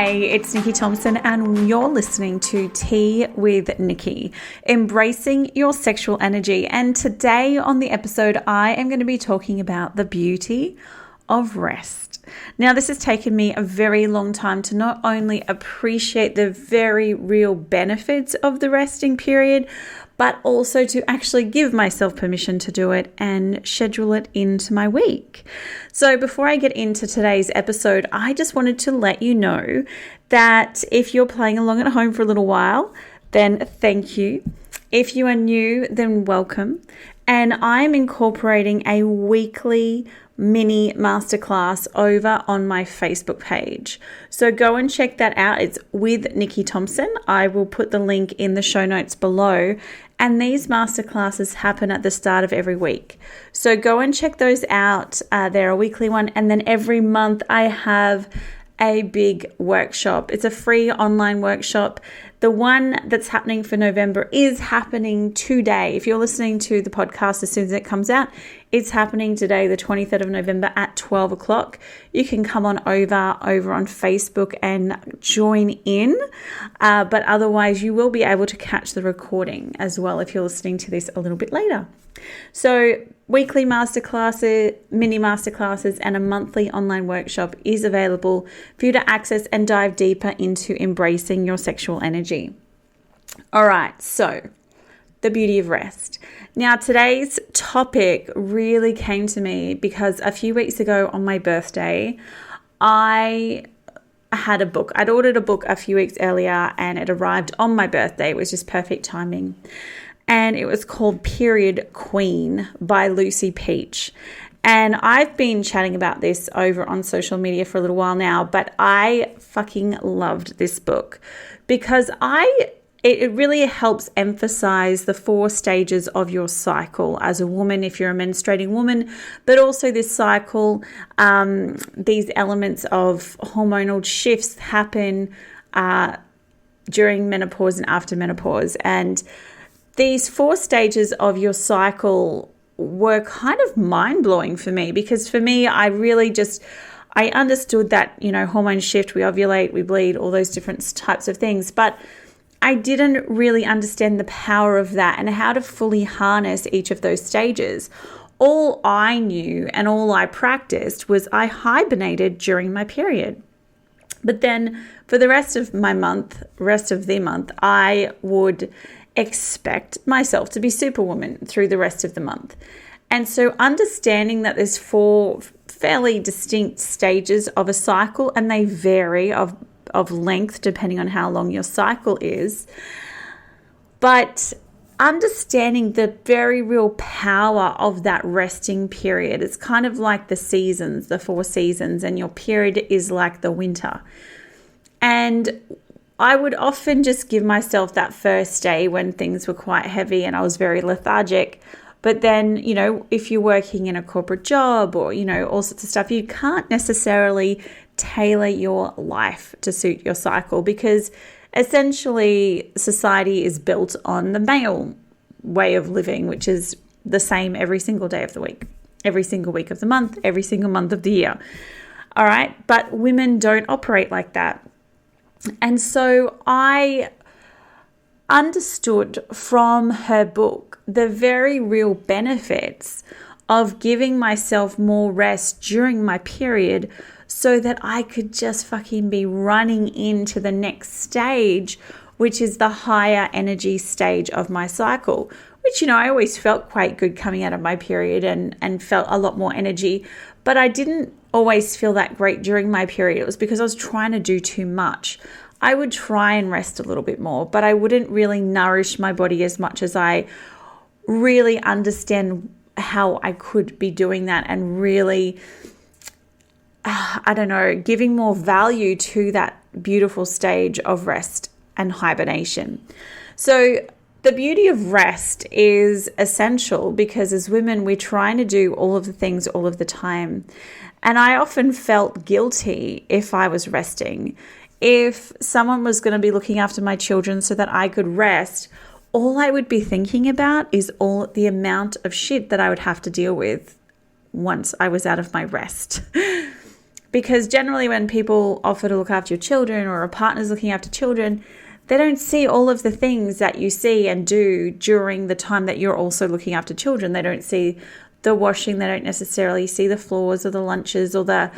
Hey, it's Nikki Thompson and you're listening to Tea with Nikki, embracing your sexual energy. And today on the episode, I am going to be talking about the beauty of rest. Now, this has taken me a very long time to not only appreciate the very real benefits of the resting period, but also to actually give myself permission to do it and schedule it into my week. So before I get into today's episode, I just wanted to let you know that if you're playing along at home for a little while, then thank you. If you are new, then welcome. And I'm incorporating a weekly mini masterclass over on my Facebook page. So go and check that out. It's with Nikki Thompson. I will put the link in the show notes below. And these masterclasses happen at the start of every week. So go and check those out. They're a weekly one. And then every month I have a big workshop. It's a free online workshop. The one that's happening for November is happening today. If you're listening to the podcast as soon as it comes out, it's happening today, the 23rd of November at 12 o'clock. You can come on over on Facebook and join in. But otherwise, you will be able to catch the recording as well if you're listening to this a little bit later. So weekly masterclasses, mini masterclasses, and a monthly online workshop is available for you to access and dive deeper into embracing your sexual energy. All right, so the beauty of rest. Now, today's topic really came to me because a few weeks ago on my birthday, I had a book. I'd ordered a book a few weeks earlier and it arrived on my birthday. It was just perfect timing. And it was called Period Queen by Lucy Peach. And I've been chatting about this over on social media for a little while now, but I fucking loved this book because it really helps emphasize the 4 stages of your cycle as a woman, if you're a menstruating woman, but also this cycle, these elements of hormonal shifts happen during menopause and after menopause. And these 4 stages of your cycle were kind of mind-blowing for me because for me, I understood that, hormones shift, we ovulate, we bleed, all those different types of things. But I didn't really understand the power of that and how to fully harness each of those stages. All I knew and all I practiced was I hibernated during my period. But then for the rest of the month, I would expect myself to be Superwoman through the rest of the month. And so understanding that there's 4 fairly distinct stages of a cycle and they vary of length depending on how long your cycle is, but understanding the very real power of that resting period. It's kind of like the seasons, the 4 seasons, and your period is like the winter. And I would often just give myself that first day when things were quite heavy and I was very lethargic. But then, if you're working in a corporate job or, all sorts of stuff, you can't necessarily tailor your life to suit your cycle because essentially society is built on the male way of living, which is the same every single day of the week, every single week of the month, every single month of the year. All right. But women don't operate like that. And so I understood from her book the very real benefits of giving myself more rest during my period so that I could just fucking be running into the next stage, which is the higher energy stage of my cycle, which, I always felt quite good coming out of my period and felt a lot more energy. But I didn't always feel that great during my period. It was because I was trying to do too much. I would try and rest a little bit more, but I wouldn't really nourish my body as much as I really understand how I could be doing that and really, giving more value to that beautiful stage of rest and hibernation. So the beauty of rest is essential because as women, we're trying to do all of the things all of the time. And I often felt guilty if I was resting. If someone was going to be looking after my children so that I could rest, all I would be thinking about is all the amount of shit that I would have to deal with once I was out of my rest. Because generally when people offer to look after your children or a partner's looking after children, they don't see all of the things that you see and do during the time that you're also looking after children. They don't see the washing. They don't necessarily see the floors or the lunches or the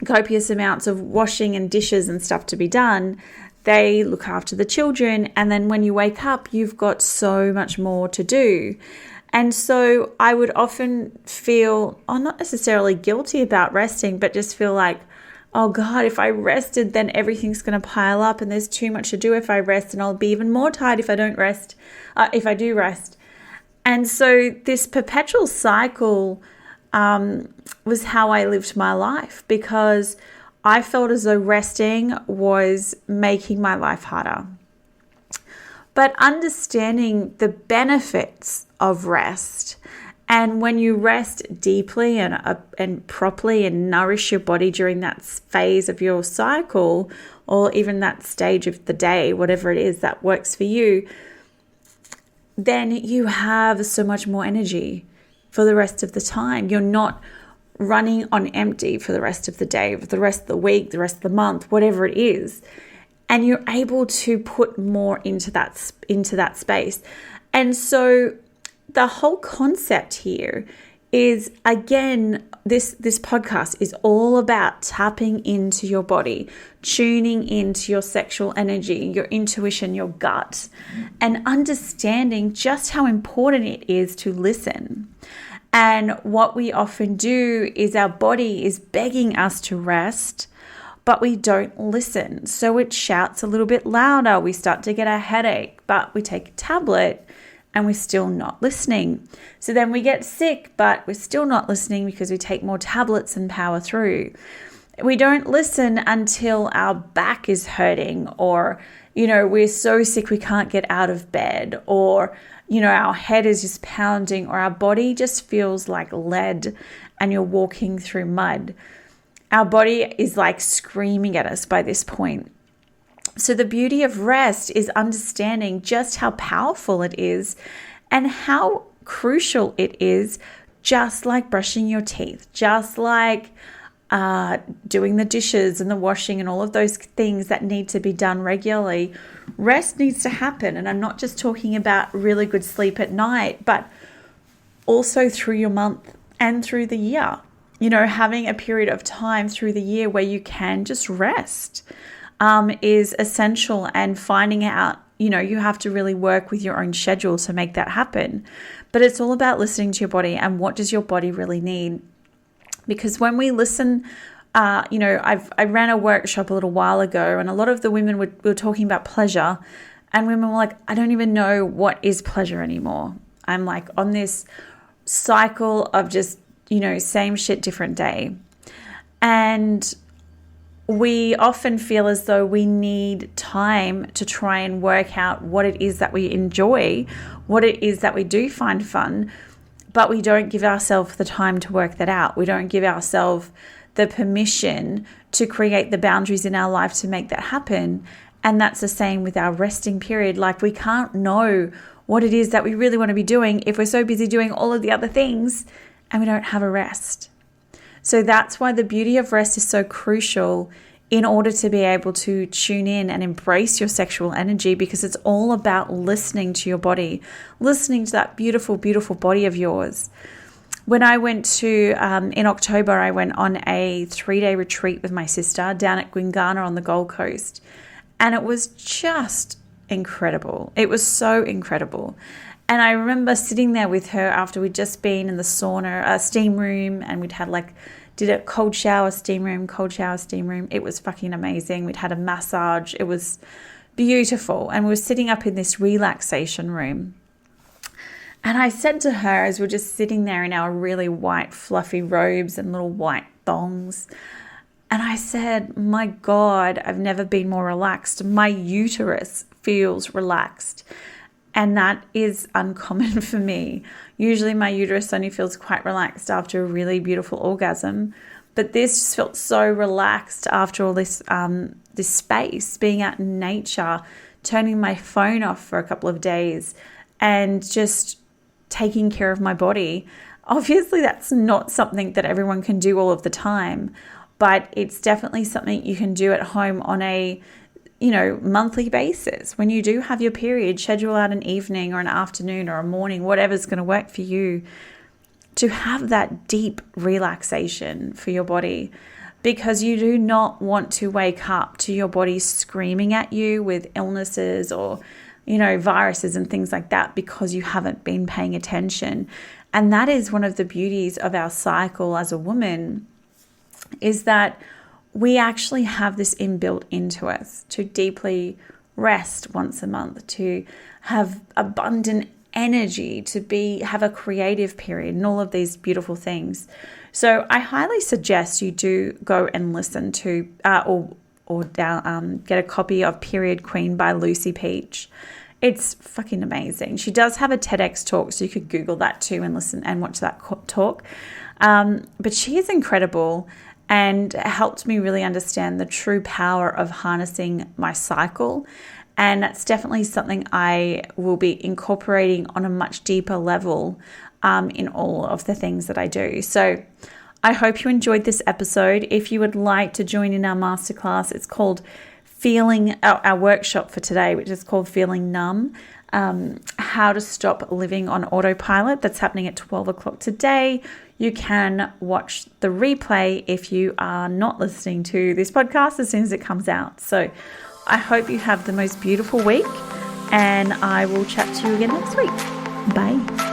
copious amounts of washing and dishes and stuff to be done. They look after the children. And then when you wake up, you've got so much more to do. And so I would often feel, not necessarily guilty about resting, but just feel like, oh God, if I rested, then everything's going to pile up and there's too much to do if I rest, and I'll be even more tired if I don't rest, if I do rest. And so this perpetual cycle was how I lived my life, because I felt as though resting was making my life harder. But understanding the benefits of rest, and when you rest deeply and properly and nourish your body during that phase of your cycle, or even that stage of the day, whatever it is that works for you, then you have so much more energy for the rest of the time. You're not running on empty for the rest of the day, for the rest of the week, the rest of the month, whatever it is. And you're able to put more into that space. And so the whole concept here is, again, this podcast is all about tapping into your body, tuning into your sexual energy, your intuition, your gut, and understanding just how important it is to listen. And what we often do is our body is begging us to rest, but we don't listen. So it shouts a little bit louder. We start to get a headache, but we take a tablet and we're still not listening. So then we get sick, but we're still not listening because we take more tablets and power through. We don't listen until our back is hurting, or, we're so sick we can't get out of bed, or, our head is just pounding, or our body just feels like lead and you're walking through mud. Our body is like screaming at us by this point. So the beauty of rest is understanding just how powerful it is and how crucial it is, just like brushing your teeth, just like doing the dishes and the washing and all of those things that need to be done regularly. Rest needs to happen. And I'm not just talking about really good sleep at night, but also through your month and through the year. Having a period of time through the year where you can just rest is essential, and finding out, you have to really work with your own schedule to make that happen. But it's all about listening to your body and what does your body really need. Because when we listen, I ran a workshop a little while ago, and a lot of the women were talking about pleasure, and women were like, I don't even know what is pleasure anymore. I'm like on this cycle of just, same shit, different day. And we often feel as though we need time to try and work out what it is that we enjoy, what it is that we do find fun, but we don't give ourselves the time to work that out. We don't give ourselves the permission to create the boundaries in our life to make that happen. And that's the same with our resting period. Like, we can't know what it is that we really want to be doing if we're so busy doing all of the other things and we don't have a rest. So that's why the beauty of rest is so crucial in order to be able to tune in and embrace your sexual energy, because it's all about listening to your body, listening to that beautiful, beautiful body of yours. When I went to, in October, I went on a 3-day retreat with my sister down at Gwingana on the Gold Coast. And it was just incredible. It was so incredible. And I remember sitting there with her after we'd just been in the sauna, steam room, and we'd had did a cold shower, steam room, cold shower, steam room. It was fucking amazing. We'd had a massage. It was beautiful. And we were sitting up in this relaxation room. And I said to her, as we're just sitting there in our really white, fluffy robes and little white thongs, and I said, my God, I've never been more relaxed. My uterus feels relaxed. And that is uncommon for me. Usually my uterus only feels quite relaxed after a really beautiful orgasm. But this just felt so relaxed after all this space, being out in nature, turning my phone off for a couple of days and just taking care of my body. Obviously, that's not something that everyone can do all of the time. but it's definitely something you can do at home on a monthly basis. When you do have your period, schedule out an evening or an afternoon or a morning, whatever's going to work for you, to have that deep relaxation for your body, because you do not want to wake up to your body screaming at you with illnesses or, viruses and things like that because you haven't been paying attention. And that is one of the beauties of our cycle as a woman, is that we actually have this inbuilt into us to deeply rest once a month, to have abundant energy, to have a creative period, and all of these beautiful things. So I highly suggest you do go and listen to get a copy of Period Queen by Lucy Peach. It's fucking amazing. She does have a TEDx talk, so you could Google that too and listen and watch that talk. But she is incredible and helped me really understand the true power of harnessing my cycle. And that's definitely something I will be incorporating on a much deeper level in all of the things that I do. So I hope you enjoyed this episode. If you would like to join in our masterclass, it's called our workshop for today, which is called Feeling Numb, how to stop living on autopilot. That's happening at 12 o'clock today. You can watch the replay if you are not listening to this podcast as soon as it comes out. So I hope you have the most beautiful week, and I will chat to you again next week. Bye.